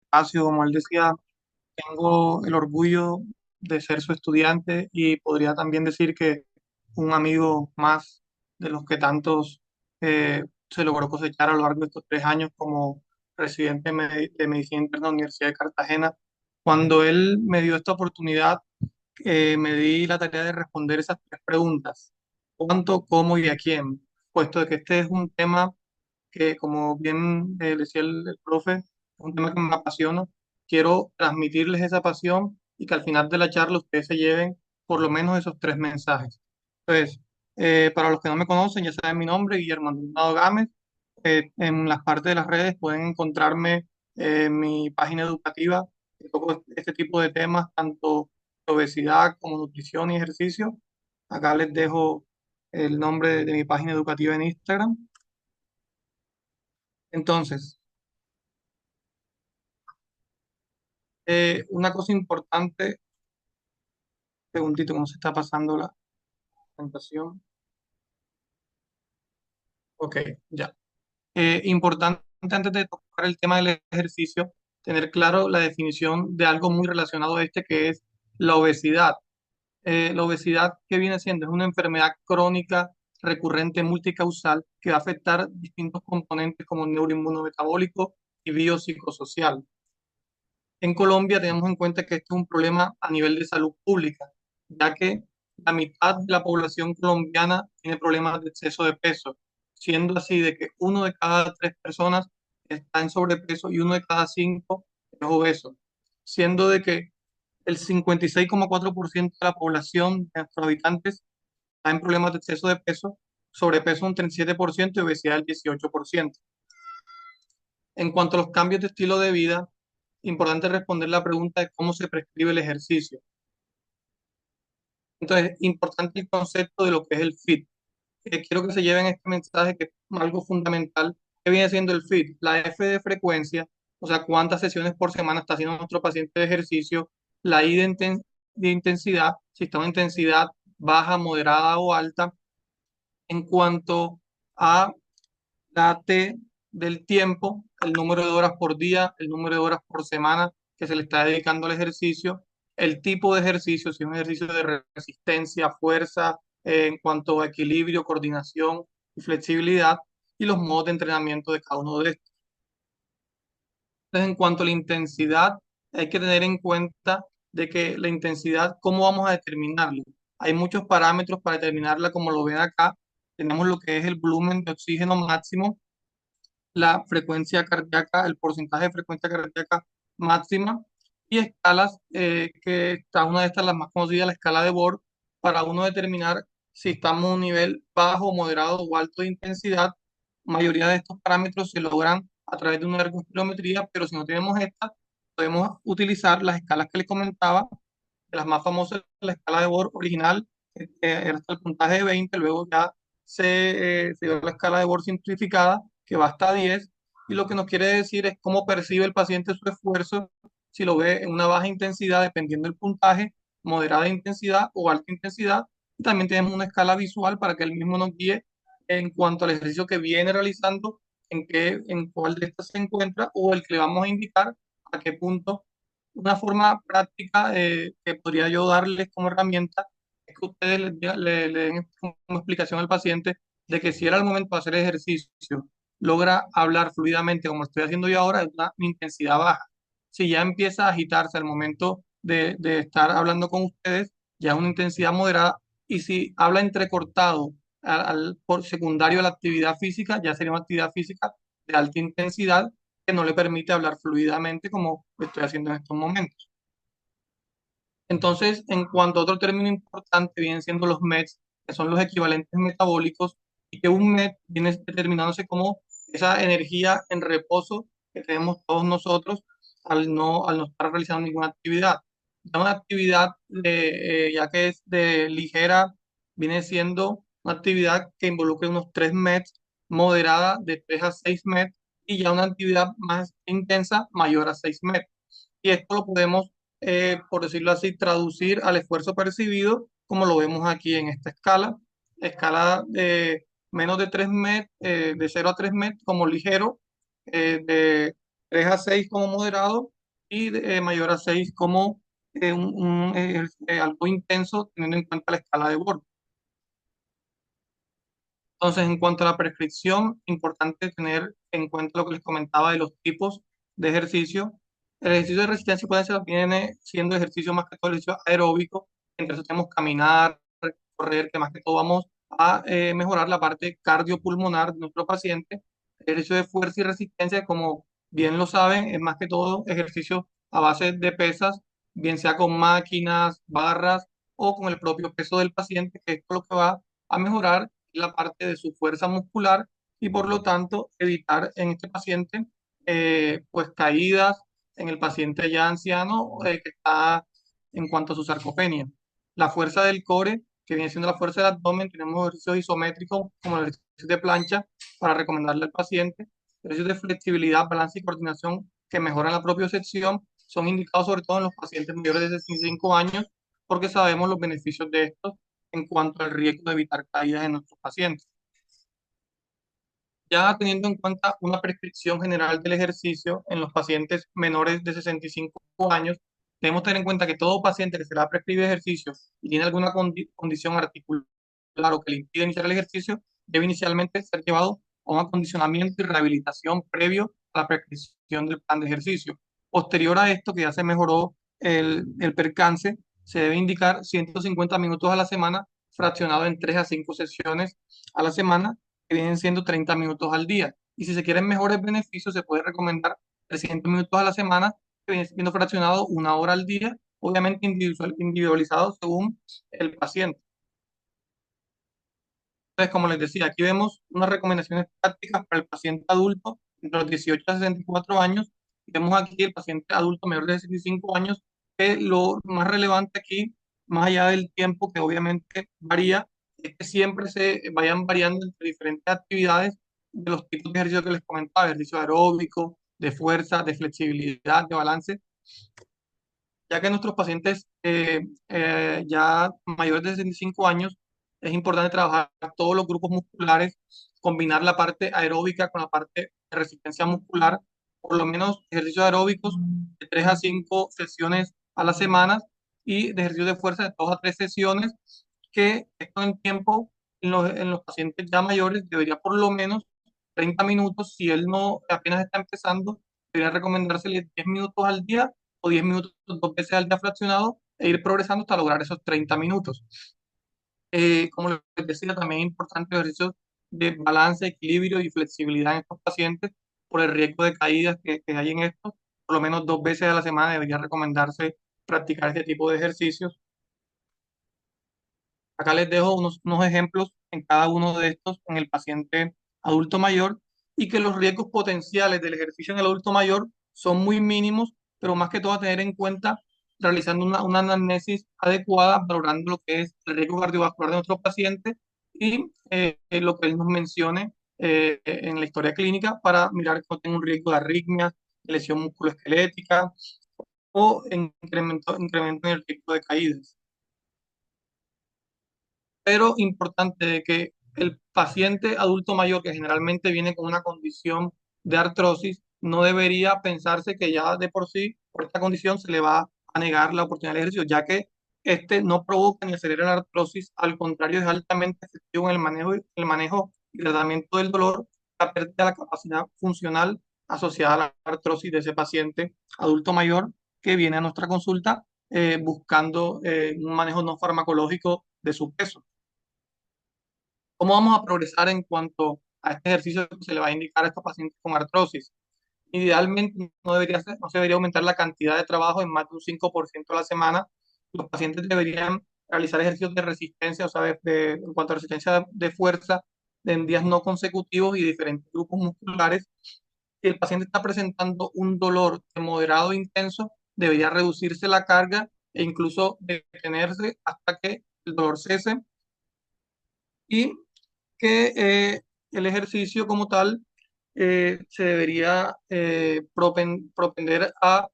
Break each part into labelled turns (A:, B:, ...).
A: espacio. Como él decía, tengo el orgullo de ser su estudiante y podría también decir que un amigo más de los que tantos se logró cosechar a lo largo de estos 3 años como residente de medicina interna de la Universidad de Cartagena. Cuando él me dio esta oportunidad, me di la tarea de responder esas 3 preguntas: ¿cuánto, cómo y a quién? Puesto de que este es un tema que, como bien decía el profe, es un tema que me apasiona. Quiero transmitirles esa pasión y que al final de la charla ustedes se lleven por lo menos esos 3 mensajes. Entonces, para los que no me conocen, ya saben mi nombre, Guillermo Maldonado Gámez. En las partes de las redes pueden encontrarme en mi página educativa, que toco este tipo de temas, tanto obesidad como nutrición y ejercicio. Acá les dejo el nombre de mi página educativa en Instagram. Entonces, una cosa importante, segundito, cómo se está pasando la presentación. Ok, ya. Importante antes de tocar el tema del ejercicio, tener claro la definición de algo muy relacionado a este, que es la obesidad. La obesidad, ¿qué viene siendo? Es una enfermedad crónica, recurrente, multicausal, que va a afectar distintos componentes como el neuroinmunometabólico y biopsicosocial. En Colombia tenemos en cuenta que esto es un problema a nivel de salud pública, ya que la mitad de la población colombiana tiene problemas de exceso de peso, siendo así de que 1 de cada 3 personas está en sobrepeso y 1 de cada 5 es obeso, siendo de que el 56,4% de la población de nuestros habitantes está en problemas de exceso de peso, sobrepeso un 37% y obesidad el 18%. En cuanto a los cambios de estilo de vida, importante responder la pregunta de cómo se prescribe el ejercicio. Entonces, importante el concepto de lo que es el FIT. Quiero que se lleven este mensaje, que es algo fundamental. ¿Qué viene siendo el FIT? La F de frecuencia, o sea, cuántas sesiones por semana está haciendo nuestro paciente de ejercicio. La I de intensidad, si está en una intensidad baja, moderada o alta. En cuanto a la T del tiempo, el número de horas por día, el número de horas por semana que se le está dedicando al ejercicio, el tipo de ejercicio, si es un ejercicio de resistencia, fuerza, en cuanto a equilibrio, coordinación y flexibilidad, y los modos de entrenamiento de cada uno de estos. Entonces, en cuanto a la intensidad, hay que tener en cuenta de que la intensidad, ¿cómo vamos a determinarla? Hay muchos parámetros para determinarla, como lo ven acá. Tenemos lo que es el volumen de oxígeno máximo, la frecuencia cardíaca, el porcentaje de frecuencia cardíaca máxima, y escalas, que está una de estas, las más conocidas, la escala de Borg, para uno determinar si estamos en un nivel bajo, moderado o alto de intensidad. La mayoría de estos parámetros se logran a través de una ergospirometría, pero si no tenemos esta, podemos utilizar las escalas que les comentaba, de las más famosas, la escala de Borg original, era hasta el puntaje de 20, luego ya se dio la escala de Borg simplificada, que va hasta 10, y lo que nos quiere decir es cómo percibe el paciente su esfuerzo, si lo ve en una baja intensidad, dependiendo del puntaje, moderada intensidad o alta intensidad. Y también tenemos una escala visual para que él mismo nos guíe en cuanto al ejercicio que viene realizando, en cuál de estas se encuentra, o el que le vamos a indicar a qué punto. Una forma práctica, que podría yo darles como herramienta, es que ustedes le den como explicación al paciente de que si era el momento de hacer ejercicio, logra hablar fluidamente como estoy haciendo yo ahora, es una intensidad baja. Si ya empieza a agitarse al momento de estar hablando con ustedes, ya es una intensidad moderada. Y si habla entrecortado por secundario a la actividad física, ya sería una actividad física de alta intensidad, que no le permite hablar fluidamente como lo estoy haciendo en estos momentos. Entonces, en cuanto a otro término importante, vienen siendo los METs, que son los equivalentes metabólicos, y que un MET viene determinándose como esa energía en reposo que tenemos todos nosotros al no estar realizando ninguna actividad. Ya una actividad, ya que es de ligera, viene siendo una actividad que involucra unos 3 METs, moderada de 3 a 6 METs, y ya una actividad más intensa mayor a 6 METs. Y esto lo podemos, por decirlo así, traducir al esfuerzo percibido, como lo vemos aquí en esta escala. Escala de menos de 3 MET, de 0 a 3 MET como ligero, de 3 a 6 como moderado, y mayor a 6 como algo intenso teniendo en cuenta la escala de Borg. Entonces, en cuanto a la prescripción, importante tener en cuenta lo que les comentaba de los tipos de ejercicio. El ejercicio de resistencia y potencia viene siendo ejercicio más que todo ejercicio aeróbico. Entre eso tenemos caminar, correr, que más que todo vamos a mejorar la parte cardiopulmonar de nuestro paciente. El ejercicio de fuerza y resistencia, como bien lo saben, es más que todo ejercicio a base de pesas, bien sea con máquinas, barras o con el propio peso del paciente, que es lo que va a mejorar la parte de su fuerza muscular y por lo tanto evitar en este paciente pues caídas en el paciente ya anciano que está en cuanto a su sarcopenia. La fuerza del core, que viene siendo la fuerza del abdomen, tenemos ejercicios isométricos como el ejercicio de plancha para recomendarle al paciente, ejercicios de flexibilidad, balance y coordinación que mejoran la propiocepción, son indicados sobre todo en los pacientes mayores de 65 años porque sabemos los beneficios de estos en cuanto al riesgo de evitar caídas en nuestros pacientes. Ya teniendo en cuenta una prescripción general del ejercicio en los pacientes menores de 65 años, debemos tener en cuenta que todo paciente que se le va a prescribir ejercicio y tiene alguna condición articular o que le impide iniciar el ejercicio, debe inicialmente ser llevado a un acondicionamiento y rehabilitación previo a la prescripción del plan de ejercicio. Posterior a esto, que ya se mejoró el percance, se debe indicar 150 minutos a la semana, fraccionado en 3 a 5 sesiones a la semana, que vienen siendo 30 minutos al día. Y si se quieren mejores beneficios, se puede recomendar 300 minutos a la semana, que viene siendo fraccionado 1 hora al día, obviamente individualizado según el paciente. Entonces, como les decía, aquí vemos unas recomendaciones prácticas para el paciente adulto entre los 18 a 64 años. Vemos aquí el paciente adulto mayor de 65 años, que lo más relevante aquí, más allá del tiempo que obviamente varía, es que siempre se vayan variando entre diferentes actividades de los tipos de ejercicio que les comentaba, ejercicio aeróbico, de fuerza, de flexibilidad, de balance, ya que nuestros pacientes ya mayores de 65 años es importante trabajar todos los grupos musculares, combinar la parte aeróbica con la parte de resistencia muscular, por lo menos ejercicios aeróbicos de 3 a 5 sesiones a la semana y de ejercicios de fuerza de 2 a 3 sesiones, que esto en tiempo en los pacientes ya mayores debería por lo menos 30 minutos, si él no apenas está empezando, debería recomendársele 10 minutos al día o 10 minutos 2 veces al día fraccionado e ir progresando hasta lograr esos 30 minutos. Como les decía, también es importante ejercicios de balance, equilibrio y flexibilidad en estos pacientes por el riesgo de caídas que hay en estos. Por lo menos 2 veces a la semana debería recomendarse practicar este tipo de ejercicios. Acá les dejo unos ejemplos en cada uno de estos en el paciente adulto mayor y que los riesgos potenciales del ejercicio en el adulto mayor son muy mínimos, pero más que todo a tener en cuenta realizando una anamnesis adecuada, valorando lo que es el riesgo cardiovascular de nuestro paciente y lo que él nos mencione en la historia clínica para mirar que no tenga un riesgo de arritmia, lesión musculoesquelética o incremento en el riesgo de caídas. Pero importante de que el paciente adulto mayor que generalmente viene con una condición de artrosis no debería pensarse que ya de por sí, por esta condición, se le va a negar la oportunidad de ejercicio, ya que este no provoca ni acelera la artrosis, al contrario, es altamente efectivo en el manejo y tratamiento del dolor, la pérdida de la capacidad funcional asociada a la artrosis de ese paciente adulto mayor que viene a nuestra consulta buscando un manejo no farmacológico de su peso. ¿Cómo vamos a progresar en cuanto a este ejercicio que se le va a indicar a estos pacientes con artrosis? Idealmente no se debería aumentar la cantidad de trabajo en más de un 5% a la semana. Los pacientes deberían realizar ejercicios de resistencia, o sea, en cuanto a resistencia de fuerza, en días no consecutivos y diferentes grupos musculares. Si el paciente está presentando un dolor de moderado e intenso, debería reducirse la carga e incluso detenerse hasta que el dolor cese y que el ejercicio como tal se debería propender a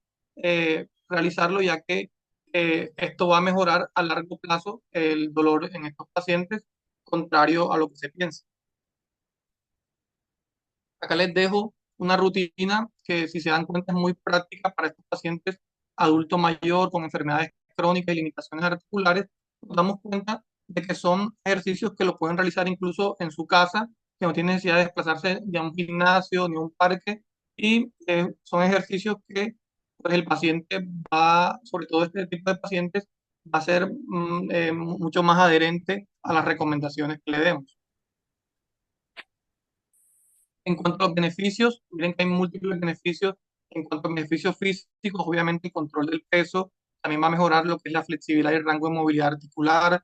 A: realizarlo, ya que esto va a mejorar a largo plazo el dolor en estos pacientes, contrario a lo que se piensa. Acá les dejo una rutina que, si se dan cuenta, es muy práctica para estos pacientes adulto mayor con enfermedades crónicas y limitaciones articulares. Nos damos cuenta de que son ejercicios que lo pueden realizar incluso en su casa, que no tienen necesidad de desplazarse ni a un gimnasio ni a un parque, y son ejercicios que pues, el paciente va, sobre todo este tipo de pacientes, va a ser mucho más adherente a las recomendaciones que le demos. En cuanto a los beneficios, miren que hay múltiples beneficios. En cuanto a beneficios físicos, obviamente el control del peso también va a mejorar lo que es la flexibilidad y el rango de movilidad articular.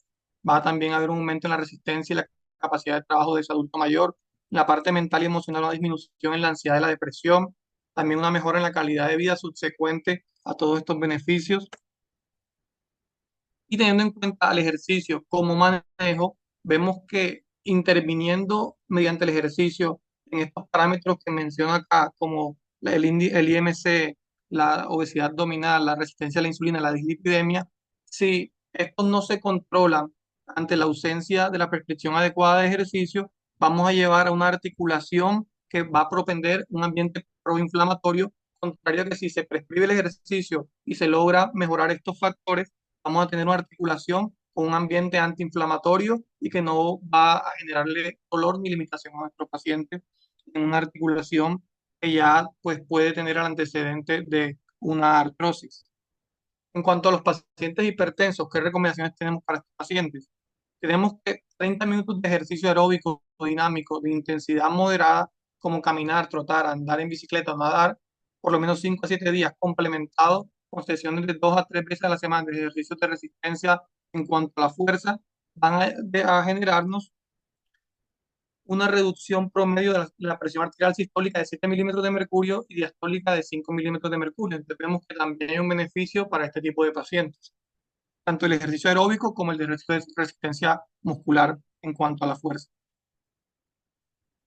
A: Va a también haber un aumento en la resistencia y la capacidad de trabajo de ese adulto mayor. En la parte mental y emocional, una disminución en la ansiedad y la depresión. También una mejora en la calidad de vida subsecuente a todos estos beneficios. Y teniendo en cuenta el ejercicio como manejo, vemos que interviniendo mediante el ejercicio en estos parámetros que menciono acá, como el IMC, la obesidad abdominal, la resistencia a la insulina, la dislipidemia, si estos no se controlan ante la ausencia de la prescripción adecuada de ejercicio, vamos a llevar a una articulación que va a propender un ambiente proinflamatorio, contrario a que si se prescribe el ejercicio y se logra mejorar estos factores, vamos a tener una articulación con un ambiente antiinflamatorio y que no va a generarle dolor ni limitación a nuestro paciente en una articulación que ya pues, puede tener el antecedente de una artrosis. En cuanto a los pacientes hipertensos, ¿qué recomendaciones tenemos para estos pacientes? Tenemos que 30 minutos de ejercicio aeróbico dinámico de intensidad moderada, como caminar, trotar, andar en bicicleta o nadar, por lo menos 5 a 7 días, complementado con sesiones de 2 a 3 veces a la semana de ejercicios de resistencia en cuanto a la fuerza, van a generarnos una reducción promedio de la presión arterial sistólica de 7 milímetros de mercurio y diastólica de 5 milímetros de mercurio. Entonces vemos que también hay un beneficio para este tipo de pacientes, tanto el ejercicio aeróbico como el de resistencia muscular en cuanto a la fuerza.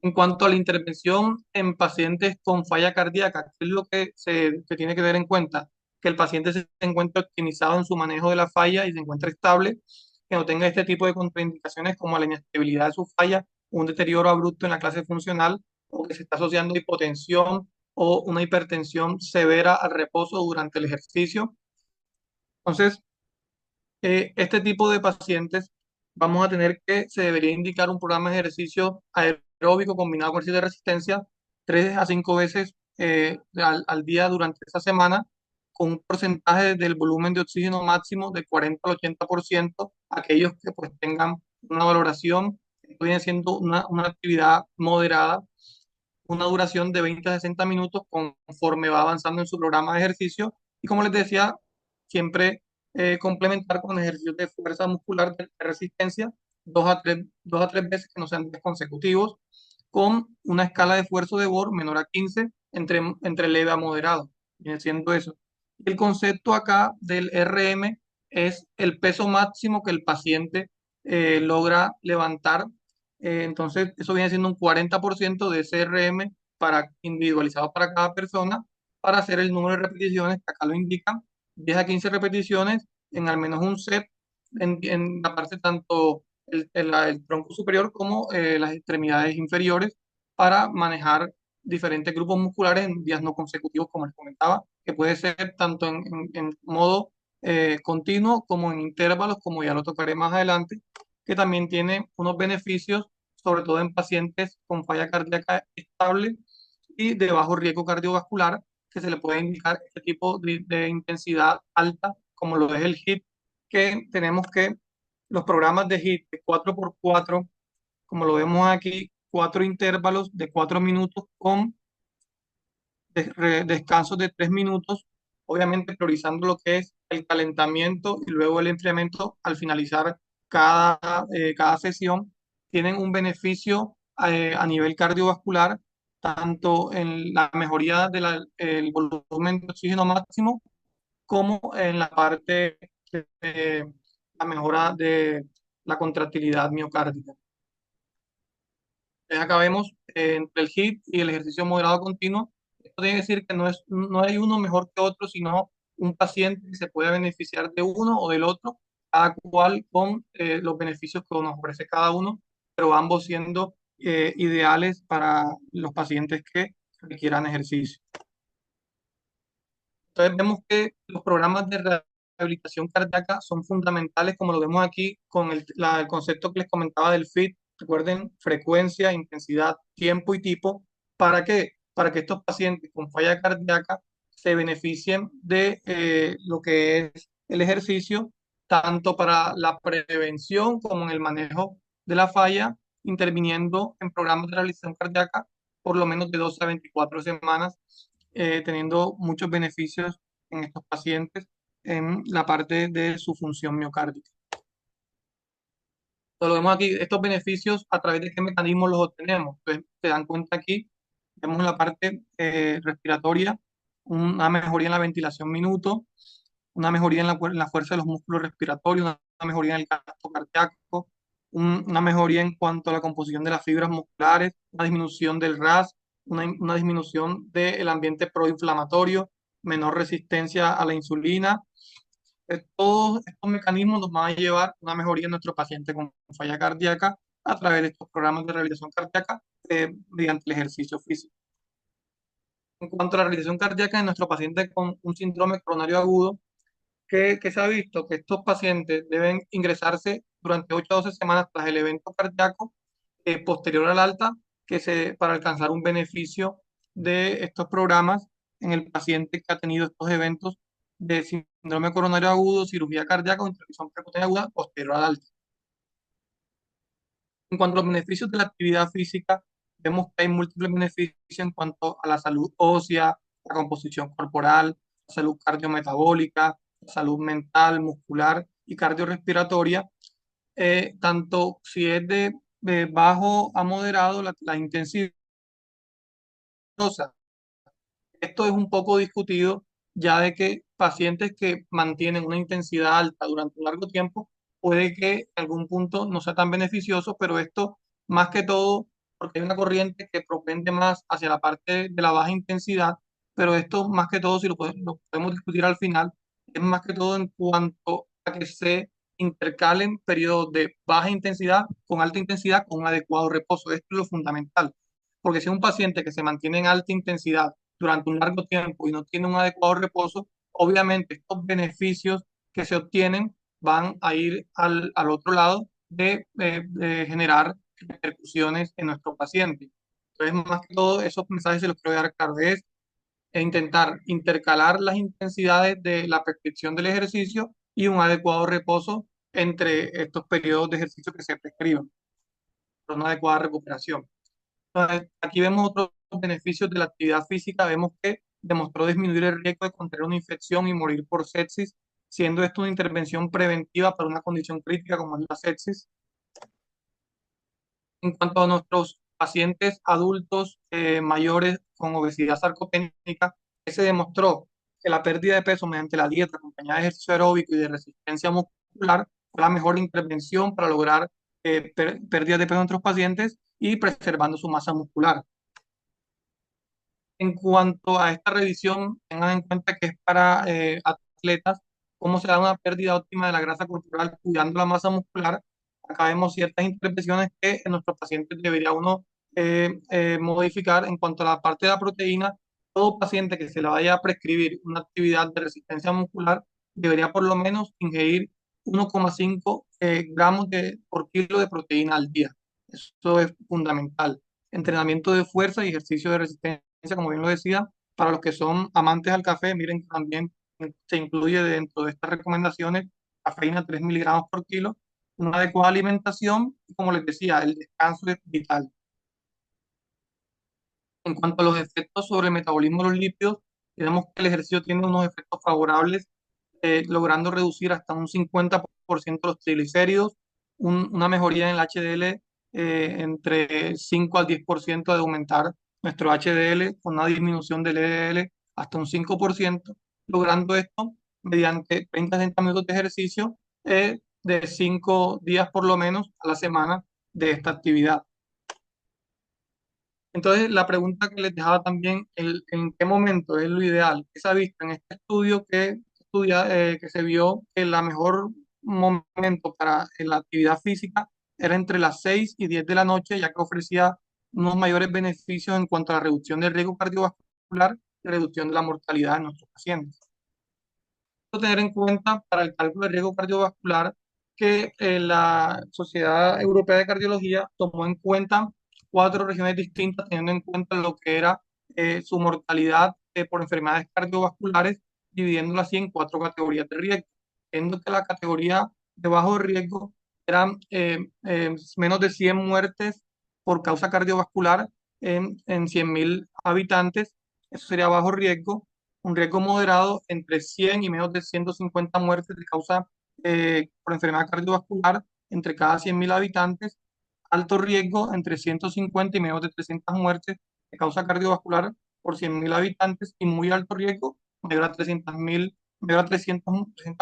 A: En cuanto a la intervención en pacientes con falla cardíaca, ¿qué es lo que se tiene que tener en cuenta? Que el paciente se encuentre optimizado en su manejo de la falla y se encuentre estable, que no tenga este tipo de contraindicaciones como la inestabilidad de su falla, un deterioro abrupto en la clase funcional, o que se está asociando hipotensión o una hipertensión severa al reposo durante el ejercicio. Entonces, este tipo de pacientes vamos a tener que se debería indicar un programa de ejercicio aeróbico combinado con ejercicio de resistencia 3 a 5 veces al día durante esa semana, con un porcentaje del volumen de oxígeno máximo de 40 al 80%. Aquellos que pues tengan una valoración, esto viene siendo una actividad moderada, una duración de 20 a 60 minutos conforme va avanzando en su programa de ejercicio. Y como les decía, siempre complementar con ejercicios de fuerza muscular de resistencia, 2 a 3 veces que no sean días consecutivos, con una escala de esfuerzo de Bohr menor a 15 entre leve a moderado. Viene siendo eso. El concepto acá del RM es el peso máximo que el paciente logra levantar. Entonces, eso viene siendo un 40% de CRM individualizado para cada persona, para hacer el número de repeticiones, que acá lo indican, 10 a 15 repeticiones en al menos un set, en la parte tanto el tronco superior como las extremidades inferiores, para manejar diferentes grupos musculares en días no consecutivos, como les comentaba, que puede ser tanto en modo continuo como en intervalos, como ya lo tocaré más adelante, que también tiene unos beneficios, sobre todo en pacientes con falla cardíaca estable y de bajo riesgo cardiovascular, que se le puede indicar este tipo de intensidad alta, como lo es el HIIT, que tenemos que los programas de HIIT de 4x4, como lo vemos aquí, 4 intervalos de 4 minutos con descansos de 3 minutos, obviamente priorizando lo que es el calentamiento y luego el enfriamiento al finalizar cada sesión, tienen un beneficio a nivel cardiovascular, tanto en la mejoría del volumen de oxígeno máximo, como en la parte de la mejora de la contractilidad miocárdica. Acá vemos entre el HIIT y el ejercicio moderado continuo. Esto tiene que decir que no hay uno mejor que otro, sino un paciente que se puede beneficiar de uno o del otro, cada cual con los beneficios que nos ofrece cada uno, pero ambos siendo ideales para los pacientes que requieran ejercicio. Entonces vemos que los programas de rehabilitación cardíaca son fundamentales, como lo vemos aquí con el concepto que les comentaba del FIT. Recuerden, frecuencia, intensidad, tiempo y tipo. ¿Para qué? Para que estos pacientes con falla cardíaca se beneficien de lo que es el ejercicio, tanto para la prevención como en el manejo de la falla, interviniendo en programas de rehabilitación cardíaca por lo menos de 12 a 24 semanas, teniendo muchos beneficios en estos pacientes en la parte de su función miocárdica. Lo vemos aquí, estos beneficios a través de qué mecanismos los obtenemos. Entonces, se dan cuenta aquí, vemos en la parte respiratoria, una mejoría en la ventilación minuto, una mejoría en la fuerza de los músculos respiratorios, una mejoría en el gasto cardíaco, una mejoría en cuanto a la composición de las fibras musculares, una disminución del RAS, una disminución del ambiente proinflamatorio, menor resistencia a la insulina. Todos estos mecanismos nos van a llevar a una mejoría en nuestro paciente con falla cardíaca a través de estos programas de rehabilitación cardíaca mediante el ejercicio físico. En cuanto a la rehabilitación cardíaca en nuestro paciente con un síndrome coronario agudo, que se ha visto que estos pacientes deben ingresarse durante 8 a 12 semanas tras el evento cardíaco posterior al alta para alcanzar un beneficio de estos programas en el paciente que ha tenido estos eventos de síndrome coronario agudo, cirugía cardíaca o intervención percutánea aguda posterior al alta. En cuanto a los beneficios de la actividad física, vemos que hay múltiples beneficios en cuanto a la salud ósea, la composición corporal, la salud cardiometabólica, la salud mental, muscular y cardiorrespiratoria, tanto si es de bajo a moderado la intensidad. Esto es un poco discutido, ya de que pacientes que mantienen una intensidad alta durante un largo tiempo, puede que en algún punto no sea tan beneficioso, pero esto más que todo, porque hay una corriente que propende más hacia la parte de la baja intensidad, pero esto más que todo, si lo podemos discutir al final, es más que todo en cuanto a que se intercalen periodos de baja intensidad con alta intensidad con un adecuado reposo. Esto es lo fundamental, porque si es un paciente que se mantiene en alta intensidad durante un largo tiempo y no tiene un adecuado reposo, obviamente estos beneficios que se obtienen van a ir al otro lado de generar repercusiones en nuestro paciente. Entonces, más que todo, esos mensajes se los quiero dar claro, es intentar intercalar las intensidades de la prescripción del ejercicio y un adecuado reposo entre estos periodos de ejercicio que se prescriban, para una adecuada recuperación. Entonces, aquí vemos otros beneficios de la actividad física. Vemos que demostró disminuir el riesgo de contraer una infección y morir por sepsis, siendo esto una intervención preventiva para una condición crítica como es la sepsis. En cuanto a nuestros pacientes adultos mayores con obesidad sarcopénica, se demostró que la pérdida de peso mediante la dieta acompañada de ejercicio aeróbico y de resistencia muscular fue la mejor intervención para lograr pérdidas de peso en nuestros pacientes y preservando su masa muscular. En cuanto a esta revisión, tengan en cuenta que es para atletas, cómo se da una pérdida óptima de la grasa corporal cuidando la masa muscular. Acá vemos ciertas intervenciones que en nuestros pacientes debería uno modificar. En cuanto a la parte de la proteína, todo paciente que se le vaya a prescribir una actividad de resistencia muscular debería por lo menos ingerir 1,5 gramos por kilo de proteína al día. Eso es fundamental. Entrenamiento de fuerza y ejercicio de resistencia, como bien lo decía, para los que son amantes al café, miren que también se incluye dentro de estas recomendaciones cafeína 3 miligramos por kilo, una adecuada alimentación y, como les decía, el descanso es vital. En cuanto a los efectos sobre el metabolismo de los lípidos, tenemos que el ejercicio tiene unos efectos favorables, logrando reducir hasta un 50% los triglicéridos, una mejoría en el HDL entre 5 al 10% de aumentar nuestro HDL, con una disminución del LDL hasta un 5%, logrando esto mediante 30 a 60 minutos de ejercicio de 5 días por lo menos a la semana de esta actividad. Entonces, la pregunta que les dejaba también, ¿en qué momento es lo ideal? ¿Qué se ha visto en este estudio que se vio que el mejor momento para la actividad física era entre las 6 y 10 de la noche, ya que ofrecía unos mayores beneficios en cuanto a la reducción del riesgo cardiovascular y reducción de la mortalidad en nuestros pacientes. Tener en cuenta para el cálculo del riesgo cardiovascular que la Sociedad Europea de Cardiología tomó en cuenta cuatro regiones distintas, teniendo en cuenta lo que era su mortalidad por enfermedades cardiovasculares, dividiéndola así en cuatro categorías de riesgo, siendo que la categoría de bajo riesgo eran menos de 100 muertes por causa cardiovascular en 100.000 habitantes, eso sería bajo riesgo. Un riesgo moderado entre 100 y menos de 150 muertes de causa por enfermedad cardiovascular entre cada 100.000 habitantes. Alto riesgo entre 150 y menos de 300 muertes de causa cardiovascular por 100.000 habitantes. Y muy alto riesgo, mayor a 300.000, mayor a 300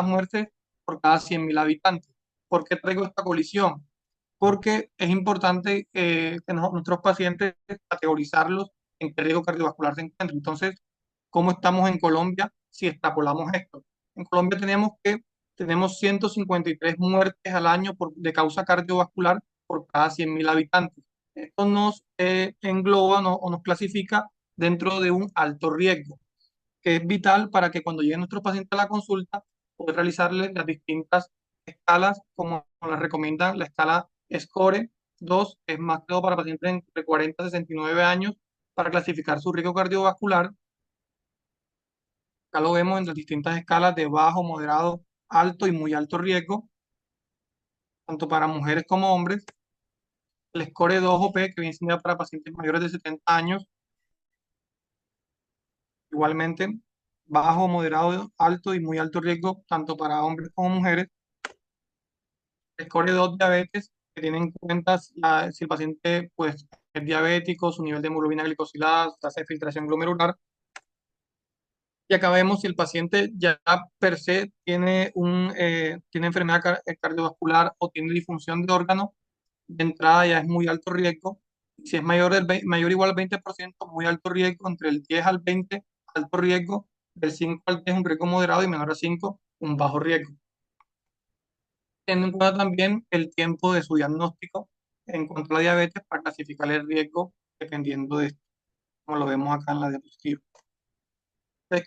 A: muertes por cada 100.000 habitantes. ¿Por qué traigo esta colisión? Porque es importante que nuestros pacientes categorizarlos en qué riesgo cardiovascular se encuentran. Entonces, ¿cómo estamos en Colombia si extrapolamos esto? En Colombia tenemos 153 muertes al año de causa cardiovascular por cada 100.000 habitantes. Esto nos engloba o nos clasifica dentro de un alto riesgo, que es vital para que cuando llegue nuestro paciente a la consulta, poder realizarle las distintas escalas, como nos recomienda la escala SCORE 2, que es más que todo para pacientes entre 40 y 69 años, para clasificar su riesgo cardiovascular. Acá lo vemos en las distintas escalas de bajo, moderado, alto y muy alto riesgo, tanto para mujeres como hombres. El score 2OP, que viene siendo para pacientes mayores de 70 años, igualmente bajo, moderado, alto y muy alto riesgo, tanto para hombres como mujeres. El score 2 diabetes, que tiene en cuenta si el paciente pues, es diabético, su nivel de hemoglobina glicosilada, tasa de filtración glomerular. Y acá vemos si el paciente ya per se tiene enfermedad cardiovascular o tiene disfunción de órganos. De entrada ya es muy alto riesgo. Si es mayor o igual al 20%, muy alto riesgo. Entre el 10 al 20, alto riesgo. Del 5 al 10, un riesgo moderado. Y menor a 5, un bajo riesgo. Teniendo en cuenta también el tiempo de su diagnóstico en cuanto a la diabetes para clasificar el riesgo dependiendo de esto, como lo vemos acá en la diapositiva.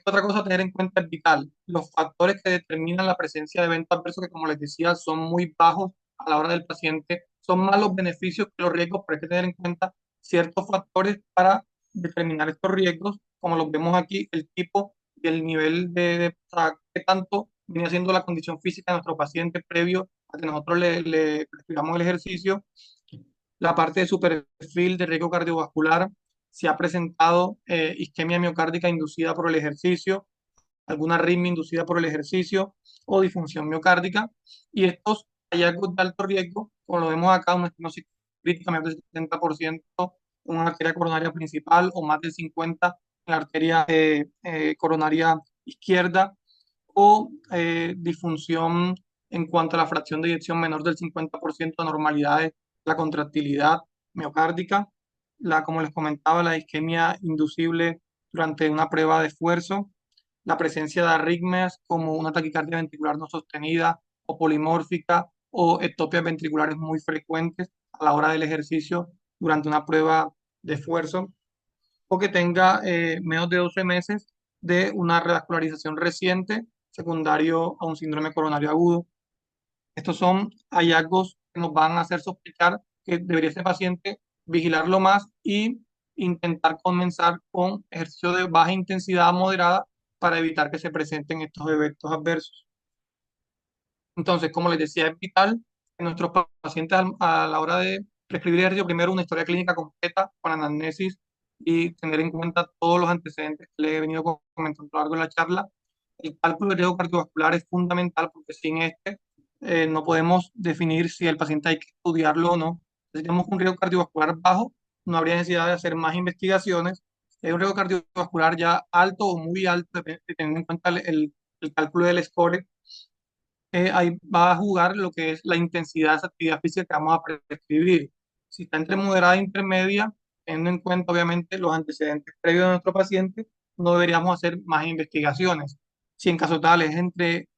A: Otra cosa a tener en cuenta es vital. Los factores que determinan la presencia de eventos adversos, que como les decía, son muy bajos a la hora del paciente, son más los beneficios que los riesgos, pero hay que tener en cuenta ciertos factores para determinar estos riesgos, como los vemos aquí, el tipo y el nivel o sea, qué tanto viene siendo la condición física de nuestro paciente previo a que nosotros le prescribamos el ejercicio, la parte de su perfil de riesgo cardiovascular, si ha presentado isquemia miocárdica inducida por el ejercicio, alguna arritmia inducida por el ejercicio o disfunción miocárdica. Y estos hallazgos de alto riesgo, como lo vemos acá, una estenosis crítica más del 70% en una arteria coronaria principal o más del 50% en la arteria coronaria izquierda, o disfunción en cuanto a la fracción de eyección menor del 50%, anormalidades, la contractilidad miocárdica, como les comentaba, la isquemia inducible durante una prueba de esfuerzo, la presencia de arritmias como una taquicardia ventricular no sostenida o polimórfica o ectopias ventriculares muy frecuentes a la hora del ejercicio durante una prueba de esfuerzo, o que tenga menos de 12 meses de una revascularización reciente secundario a un síndrome coronario agudo. Estos son hallazgos que nos van a hacer sospechar que debería ese paciente vigilarlo más y intentar comenzar con ejercicio de baja intensidad a moderada para evitar que se presenten estos eventos adversos. Entonces, como les decía, es vital que nuestros pacientes a la hora de prescribir ejercicio, primero una historia clínica completa con anamnesis y tener en cuenta todos los antecedentes que les he venido comentando a lo largo de la charla. El cálculo de riesgo cardiovascular es fundamental porque sin este no podemos definir si el paciente hay que estudiarlo o no. Si tenemos un riesgo cardiovascular bajo, no habría necesidad de hacer más investigaciones. Si hay un riesgo cardiovascular ya alto o muy alto, teniendo en cuenta el cálculo del score, ahí va a jugar lo que es la intensidad de esa actividad física que vamos a prescribir. Si está entre moderada e intermedia, teniendo en cuenta obviamente los antecedentes previos de nuestro paciente, no deberíamos hacer más investigaciones. Si en caso tal es entre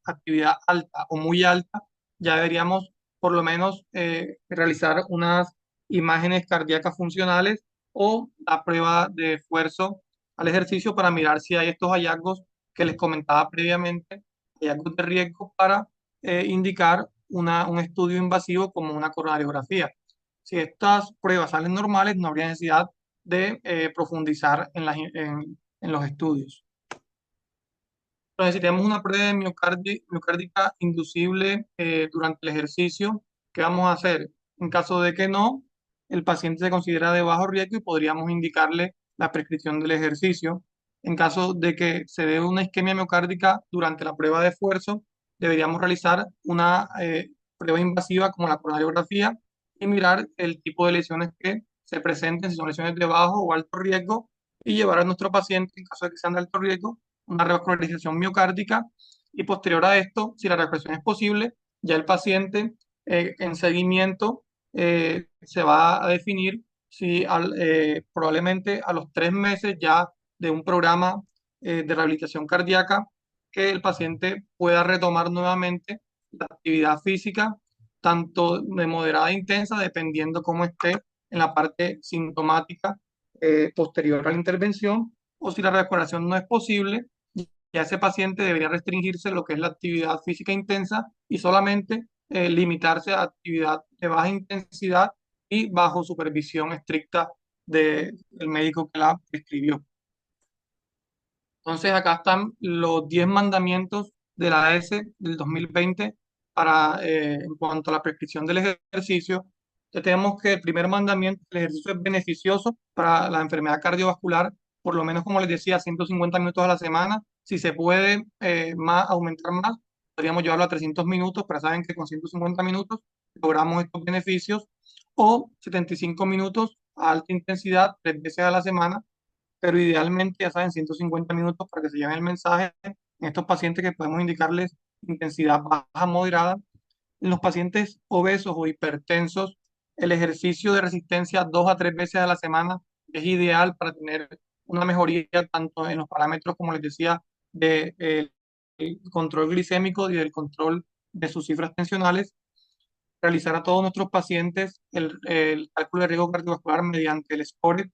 A: actividad alta o muy alta, ya deberíamos por lo menos realizar unas imágenes cardíacas funcionales o la prueba de esfuerzo al ejercicio para mirar si hay estos hallazgos que les comentaba previamente, hallazgos de riesgo para indicar un estudio invasivo como una coronariografía. Si estas pruebas salen normales, no habría necesidad de profundizar en los estudios. Entonces, si tenemos una prueba de miocárdica inducible durante el ejercicio, ¿qué vamos a hacer? En caso de que no, el paciente se considera de bajo riesgo y podríamos indicarle la prescripción del ejercicio. En caso de que se dé una isquemia miocárdica durante la prueba de esfuerzo, deberíamos realizar una prueba invasiva como la coronariografía y mirar el tipo de lesiones que se presenten, si son lesiones de bajo o alto riesgo, y llevar a nuestro paciente, en caso de que sean de alto riesgo, una revascularización miocárdica y posterior a esto, si la recuperación es posible, ya el paciente en seguimiento se va a definir si probablemente a los 3 meses ya de un programa de rehabilitación cardíaca, que el paciente pueda retomar nuevamente la actividad física, tanto de moderada e intensa, dependiendo cómo esté en la parte sintomática posterior a la intervención, o si la recuperación no es posible, ya ese paciente debería restringirse lo que es la actividad física intensa y solamente limitarse a actividad de baja intensidad y bajo supervisión estricta del médico que la prescribió. Entonces, acá están los 10 mandamientos de la AS del 2020 en cuanto a la prescripción del ejercicio. Ya tenemos que el primer mandamiento, el ejercicio es beneficioso para la enfermedad cardiovascular, por lo menos, como les decía, 150 minutos a la semana. Si se puede aumentar más, podríamos llevarlo a 300 minutos, pero saben que con 150 minutos logramos estos beneficios, o 75 minutos a alta intensidad, 3 veces a la semana, pero idealmente, ya saben, 150 minutos para que se lleven el mensaje en estos pacientes que podemos indicarles intensidad baja moderada. En los pacientes obesos o hipertensos, el ejercicio de resistencia 2 a 3 veces a la semana es ideal para tener una mejoría tanto en los parámetros, como les decía, de el control glicémico y del control de sus cifras tensionales. Realizar a todos nuestros pacientes el cálculo de riesgo cardiovascular mediante el SCORE.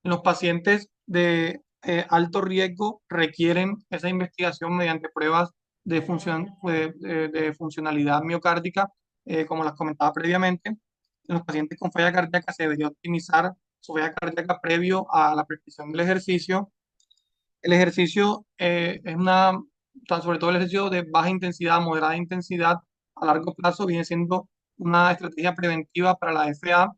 A: Los pacientes de alto riesgo requieren esa investigación mediante pruebas de funcionalidad miocárdica, como las comentaba previamente. En los pacientes con falla cardíaca se debería optimizar su falla cardíaca previo a la prescripción del ejercicio. El ejercicio sobre todo el ejercicio de baja intensidad, moderada intensidad, a largo plazo viene siendo una estrategia preventiva para la FA.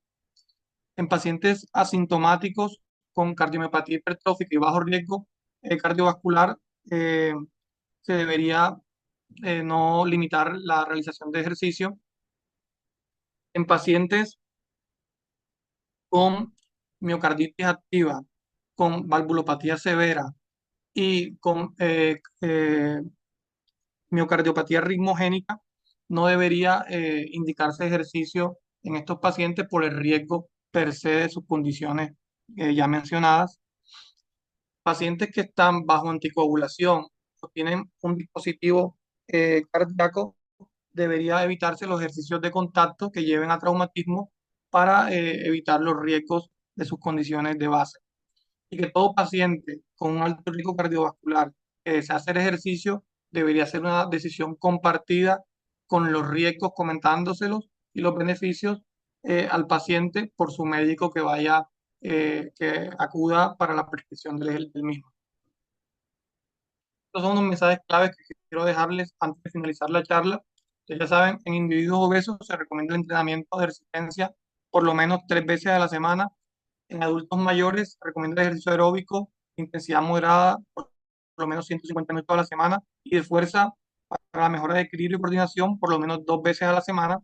A: En pacientes asintomáticos con cardiomiopatía hipertrófica y bajo riesgo cardiovascular, eh, se debería no limitar la realización de ejercicio. En pacientes con miocarditis activa, con valvulopatía severa y con miocardiopatía ritmogénica, no debería indicarse ejercicio en estos pacientes por el riesgo per se de sus condiciones ya mencionadas. Pacientes que están bajo anticoagulación o tienen un dispositivo cardíaco, debería evitarse los ejercicios de contacto que lleven a traumatismo para evitar los riesgos de sus condiciones de base. Y que todo paciente con un alto riesgo cardiovascular que desea hacer ejercicio debería ser una decisión compartida con los riesgos, comentándoselos, y los beneficios al paciente por su médico que acuda para la prescripción del mismo. Estos son unos mensajes claves que quiero dejarles antes de finalizar la charla. Ustedes ya saben, en individuos obesos se recomienda el entrenamiento de resistencia por lo menos 3 veces a la semana. En adultos mayores se recomienda el ejercicio aeróbico de intensidad moderada por lo menos 150 minutos a la semana, y de fuerza para la mejora de equilibrio y coordinación por lo menos 2 veces a la semana.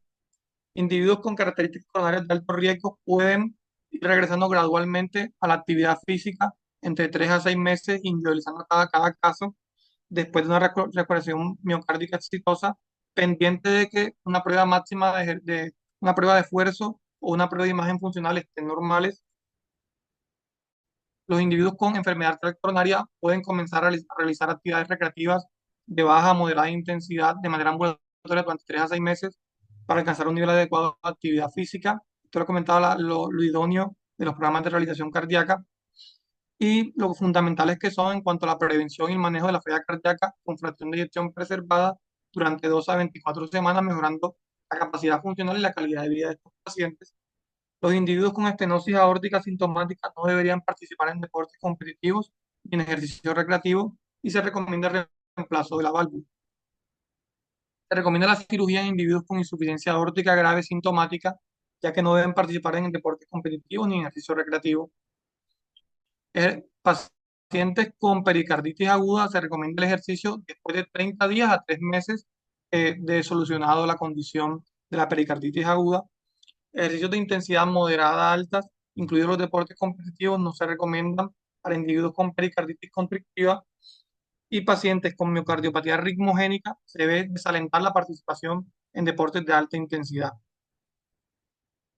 A: Individuos con características coronarias de alto riesgo pueden ir regresando gradualmente a la actividad física entre 3 a 6 meses, individualizando cada caso después de una recuperación miocárdica exitosa, pendiente de que una prueba máxima una prueba de esfuerzo o una prueba de imagen funcional estén normales. Los individuos con enfermedad arterial coronaria pueden comenzar a realizar actividades recreativas de baja a moderada intensidad de manera ambulatoria durante 3 a 6 meses para alcanzar un nivel adecuado de actividad física. te lo comentaba, lo idóneo de los programas de rehabilitación cardíaca y lo fundamentales que son en cuanto a la prevención y el manejo de la falla cardíaca con fracción de eyección preservada durante 2 a 24 semanas, mejorando la capacidad funcional y la calidad de vida de estos pacientes. Los individuos con estenosis aórtica sintomática no deberían participar en deportes competitivos ni en ejercicio recreativo y se recomienda el reemplazo de la válvula. Se recomienda la cirugía en individuos con insuficiencia aórtica grave sintomática, ya que no deben participar en deportes competitivos ni en ejercicio recreativo. Pacientes con pericarditis aguda se recomienda el ejercicio después de 30 días a 3 meses de solucionado la condición de la pericarditis aguda. Ejercicios de intensidad moderada a alta, incluidos los deportes competitivos, no se recomiendan para individuos con pericarditis constrictiva y pacientes con miocardiopatía ritmogénica. Se debe desalentar la participación en deportes de alta intensidad.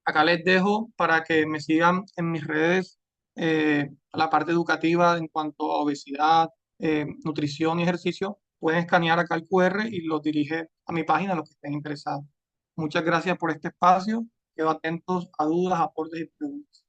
A: Acá les dejo para que me sigan en mis redes la parte educativa en cuanto a obesidad, nutrición y ejercicio. Pueden escanear acá el QR y los dirige a mi página a los que estén interesados. Muchas gracias por este espacio. Quedo atentos a dudas, aportes y preguntas.